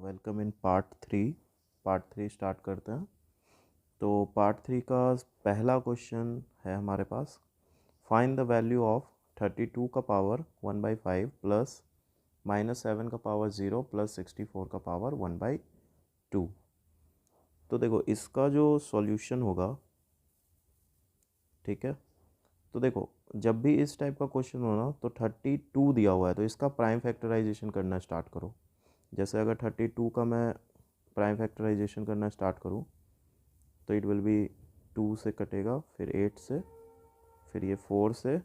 Welcome in part three start करते हैं। तो पार्ट थ्री का पहला क्वेश्चन है हमारे पास, फाइंड द वैल्यू ऑफ 32 का पावर 1/5 प्लस -7 का पावर 0 प्लस 64 का पावर 1/2। तो देखो इसका जो सॉल्यूशन होगा, ठीक है, तो देखो जब भी इस टाइप का क्वेश्चन हो ना तो 32 दिया हुआ है तो इसका प्राइम फैक्टराइजेशन करना स्टार्ट करो। जैसे अगर 32 का मैं प्राइम फैक्टराइजेशन करना स्टार्ट करूं तो इट विल बी 2 से कटेगा, फिर 8 से, फिर ये 4 से,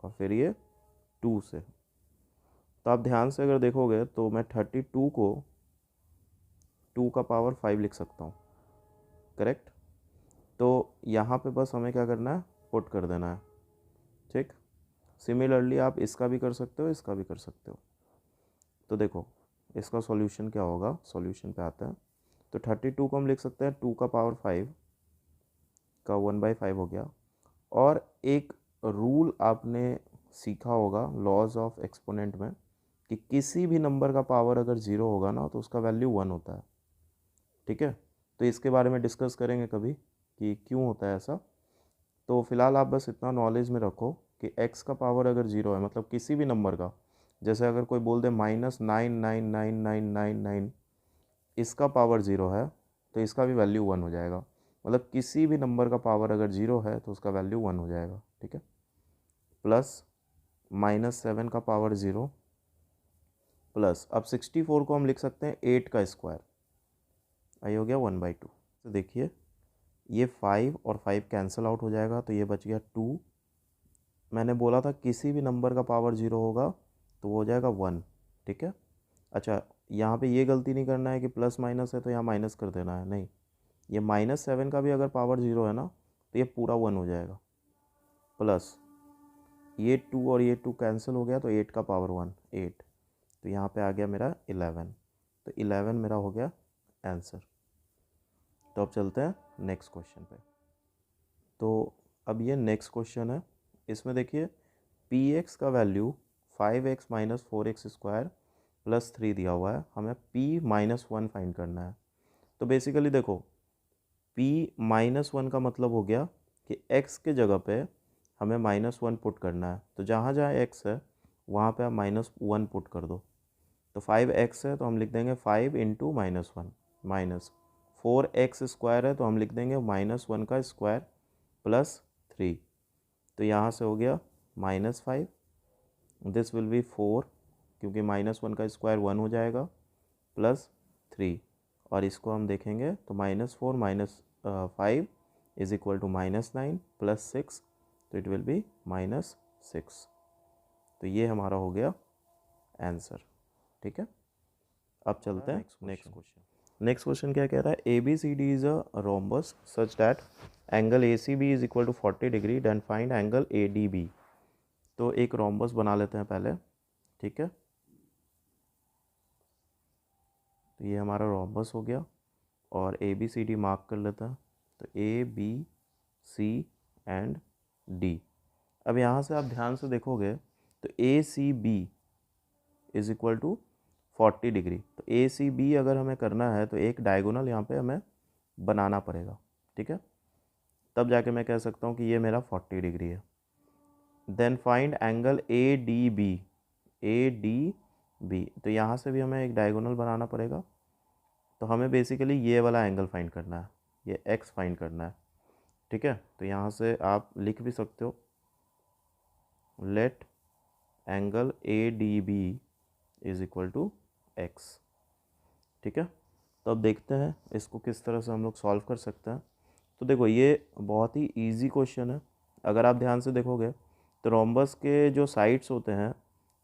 और फिर ये 2 से। तो आप ध्यान से अगर देखोगे तो मैं 32 को 2 का पावर 5 लिख सकता हूँ, करेक्ट। तो यहाँ पे बस हमें क्या करना है, पुट कर देना है, ठीक। सिमिलरली आप इसका भी कर सकते हो, इसका भी कर सकते हो। तो देखो इसका सॉल्यूशन क्या होगा, सॉल्यूशन पे आते हैं। तो 32 को हम लिख सकते हैं 2 का पावर 5 का 1/5 हो गया। और एक रूल आपने सीखा होगा लॉज ऑफ एक्सपोनेंट में कि किसी भी नंबर का पावर अगर ज़ीरो होगा ना तो उसका वैल्यू 1 होता है, ठीक है। तो इसके बारे में डिस्कस करेंगे कभी कि क्यों होता है ऐसा। तो फिलहाल आप बस इतना नॉलेज में रखो कि x का पावर अगर ज़ीरो है, मतलब किसी भी नंबर का, जैसे अगर कोई बोल दे -9999999, इसका पावर ज़ीरो है तो इसका भी वैल्यू 1 हो जाएगा। मतलब किसी भी नंबर का पावर अगर ज़ीरो है तो उसका वैल्यू 1 हो जाएगा, ठीक है। प्लस -7 का पावर 0 प्लस, अब 64 को हम लिख सकते हैं 8 का स्क्वायर, आई हो गया 1/2। तो देखिए ये 5 और 5 कैंसिल आउट हो जाएगा तो ये बच गया 2। मैंने बोला था किसी भी नंबर का पावर 0 होगा तो वो हो जाएगा 1, ठीक है। अच्छा, यहाँ पे ये गलती नहीं करना है कि प्लस माइनस है तो यहाँ माइनस कर देना है, नहीं। ये -7 का भी अगर पावर 0 है ना तो ये पूरा 1 हो जाएगा। प्लस ये 2 और ये 2 कैंसिल हो गया तो 8 का पावर 1 8, तो यहाँ पे आ गया मेरा 11। तो 11 मेरा हो गया आंसर। तो अब चलते हैं नेक्स्ट क्वेश्चन पे। तो अब ये नेक्स्ट क्वेश्चन है, इसमें देखिए पी एक्स का value 5x minus 4x square plus 3 दिया हुआ है, हमें p-1 फाइंड करना है। तो बेसिकली देखो p-1 का मतलब हो गया कि x के जगह पे हमें -1 पुट करना है। तो जहाँ जहाँ x है वहाँ पे आप -1 पुट कर दो। तो 5x है तो हम लिख देंगे 5 इंटू -1, माइनस 4x स्क्वायर है तो हम लिख देंगे -1 का स्क्वायर प्लस 3। तो यहाँ से हो गया -5, दिस विल बी 4 क्योंकि -1 का स्क्वायर 1 हो जाएगा, प्लस 3। और इसको हम देखेंगे तो -4 minus 5 is equal to -9 plus 6, तो इट विल बी -6। तो ये हमारा हो गया आंसर, ठीक है। अब चलते हैं नेक्स्ट क्वेश्चन। नेक्स्ट क्वेश्चन क्या कह रहा है, ABCD is a rhombus such that angle ACB is equal to 40 degree, then find angle ADB। तो एक रोम्बस बना लेते हैं पहले, ठीक है। तो ये हमारा रोम्बस हो गया और ABCD मार्क कर लेते हैं। तो ABC एंड D। अब यहाँ से आप ध्यान से देखोगे तो ACB is equal to 40 degree. तो ACB अगर हमें करना है तो एक डायगोनल यहाँ पे हमें बनाना पड़ेगा, ठीक है। तब जाके मैं कह सकता हूँ कि ये मेरा 40 डिग्री है। Then find angle ADB। ADB, तो यहाँ से भी हमें एक डायगोनल बनाना पड़ेगा। तो हमें बेसिकली ये वाला एंगल फाइंड करना है, ये x फाइंड करना है, ठीक है। तो यहाँ से आप लिख भी सकते हो, let angle ADB is equal to x, ठीक है। तो अब देखते हैं इसको किस तरह से हम लोग सॉल्व कर सकते हैं। तो देखो ये बहुत ही इजी क्वेश्चन है। अगर आप ध्यान से देखोगे तो रोम्बस के जो साइड्स होते हैं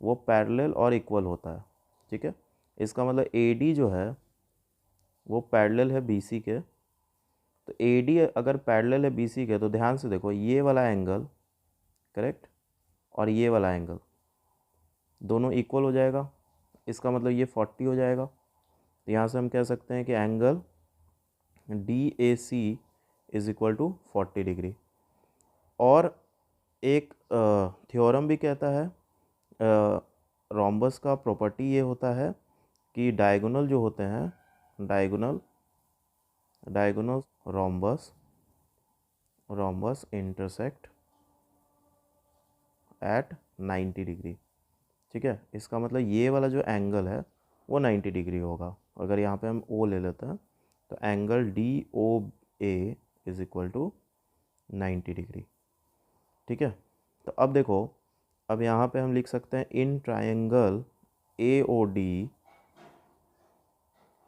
वो पैरेलल और इक्वल होता है, ठीक है। इसका मतलब AD जो है वो पैरेलल है BC के। तो AD अगर पैरेलल है BC के तो ध्यान से देखो ये वाला एंगल, करेक्ट, और ये वाला एंगल दोनों इक्वल हो जाएगा। इसका मतलब ये 40 हो जाएगा। तो यहाँ से हम कह सकते हैं कि angle DAC is equal to 40 degree. और एक थ्योरम भी कहता है, रोम्बस का प्रॉपर्टी ये होता है कि डायगोनल जो होते हैं diagonal rhombus intersect at 90 degree. ठीक है, इसका मतलब ये वाला जो एंगल है वो 90 डिग्री होगा। अगर यहाँ पे हम ओ ले लेते हैं तो angle D O A is equal to 90 degree. ठीक है, तो अब देखो, अब यहाँ पे हम लिख सकते हैं in triangle A O D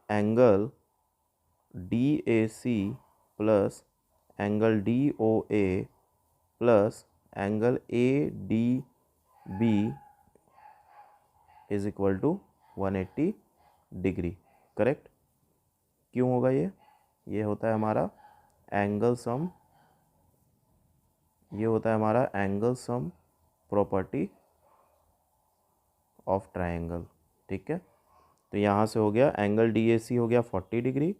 angle D A C plus angle D O A plus angle A D B is equal to 180 degree. Correct. क्यों होगा ये होता है हमारा एंगल सम, ये होता है हमारा angle sum property of triangle. ठीक है, तो यहाँ से हो गया एंगल डी ए सी हो गया 40 डिग्री,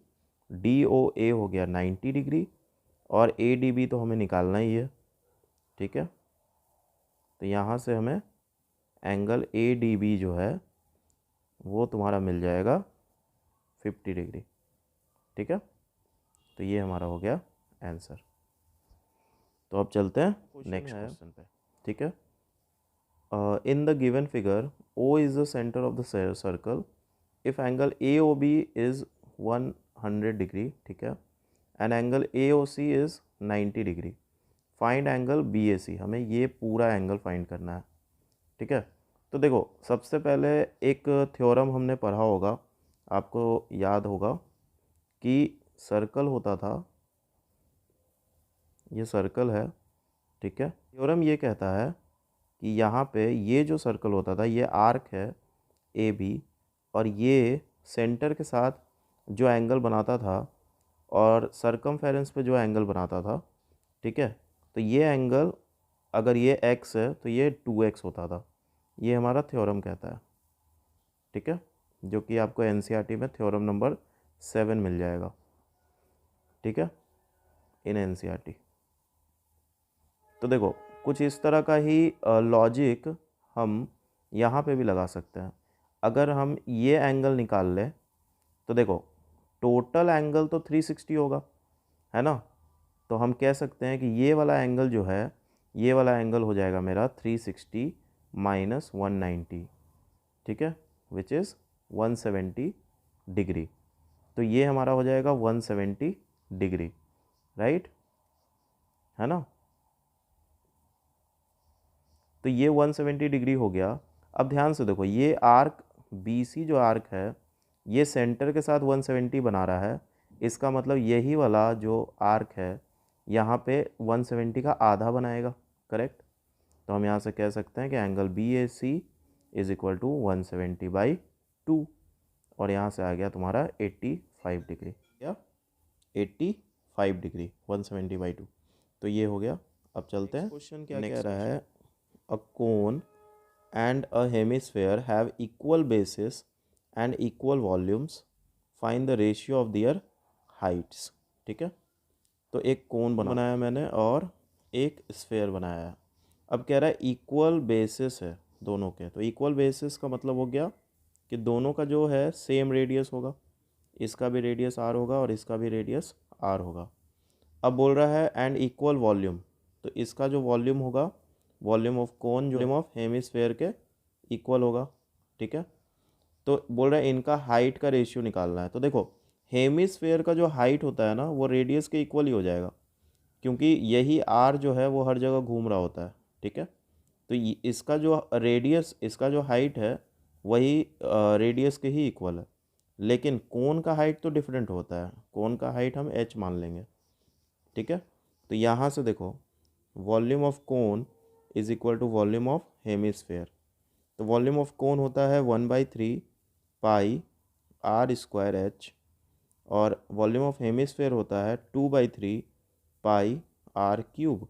डी ओ ए हो गया 90 डिग्री, और ए डी बी तो हमें निकालना ही है। ठीक है, तो यहाँ से हमें एंगल ए डी बी जो है वो तुम्हारा मिल जाएगा 50 डिग्री। ठीक है, तो ये हमारा हो गया आंसर। तो अब चलते हैं नेक्स्ट क्वेश्चन पे। ठीक है, in the given figure O is the centre of the circle if angle A O B is 100 degree. ठीक है, and angle A O C is 90 degree, find angle B A C. हमें ये पूरा angle find करना है। ठीक है, तो देखो, सबसे पहले एक थ्योरम हमने पढ़ा होगा, आपको याद होगा कि सर्कल होता था, ये सर्कल है। ठीक है, थ्योरम ये कहता है कि यहाँ पे ये जो सर्कल होता था ये आर्क है ए बी, और ये सेंटर के साथ जो एंगल बनाता था और सरकमफेरेंस पे जो एंगल बनाता था। ठीक है, तो ये एंगल अगर ये x है तो ये 2x होता था। ये हमारा थ्योरम कहता है। ठीक है, जो कि आपको एनसीईआरटी में थ्योरम नंबर 7 मिल जाएगा। ठीक है, इन एनसीईआरटी। तो देखो, कुछ इस तरह का ही लॉजिक हम यहाँ पे भी लगा सकते हैं। अगर हम ये एंगल निकाल लें तो देखो, टोटल एंगल तो 360 होगा, है ना। तो हम कह सकते हैं कि ये वाला एंगल जो है, ये वाला एंगल हो जाएगा मेरा 360 माइनस 190। ठीक है, विच इज़ 170 डिग्री। तो ये हमारा हो जाएगा 170 डिग्री, राइट, है ना। तो ये 170 डिग्री हो गया। अब ध्यान से देखो, ये आर्क बी सी जो आर्क है ये सेंटर के साथ 170 बना रहा है। इसका मतलब यही वाला जो आर्क है यहाँ पे 170 का आधा बनाएगा। करेक्ट। तो हम यहाँ से कह सकते हैं कि angle B A C is equal to 170/2, और यहाँ से आ गया तुम्हारा 85 डिग्री, या 85 डिग्री 170/2। तो ये हो गया। अब चलते हैं, क्वेश्चन क्या कह रहा है, अ कोन and a hemisphere have equal bases and equal volumes, find the ratio of their heights। ठीक है, तो एक कोन बनाया मैंने और एक स्फेयर बनाया है। अब कह रहा है इक्वल बेसिस है दोनों के। तो इक्वल बेसिस का मतलब हो गया कि दोनों का जो है सेम रेडियस होगा, इसका भी रेडियस आर होगा और इसका भी रेडियस आर होगा। अब बोल रहा है एंड इक्वल वॉल्यूम, तो इसका जो वॉल्यूम होगा, वॉल्यूम ऑफ कोन जो वॉल्यूम ऑफ हेमिस्फेयर के इक्वल होगा। ठीक है, तो बोल रहा है इनका हाइट का रेशियो निकालना है। तो देखो, हेमिस्फेयर का जो हाइट होता है ना वो रेडियस के इक्वल ही हो जाएगा, क्योंकि यही आर जो है वो हर जगह घूम रहा होता है। ठीक है, तो इसका जो रेडियस, इसका जो हाइट है वही रेडियस के ही इक्वल है। लेकिन कोन का हाइट तो डिफरेंट होता है, कोन का हाइट हम h मान लेंगे। ठीक है, तो यहाँ से देखो, volume of cone is equal to volume of hemisphere. तो वॉल्यूम ऑफ कोन होता है 1/3 पाई आर स्क्वायर एच, और वॉल्यूम ऑफ हेमिस्फेयर होता है 2/3 पाई आर क्यूब।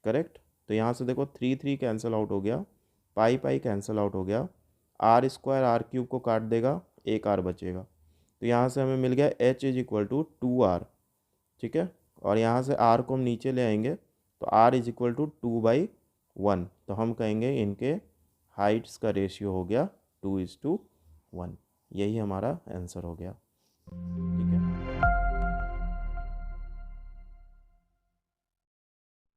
करेक्ट। तो यहाँ से देखो 3 कैंसिल आउट हो गया, पाई कैंसिल आउट हो गया, आर स्क्वायर आर क्यूब को काट देगा, एक आर बचेगा। तो यहाँ से हमें मिल गया h is equal to 2r। ठीक है, और यहाँ से r को हम नीचे ले आएंगे तो r इज इक्वल टू 2/1। तो हम कहेंगे इनके हाइट्स का रेशियो हो गया 2:1। यही हमारा आंसर हो गया। ठीक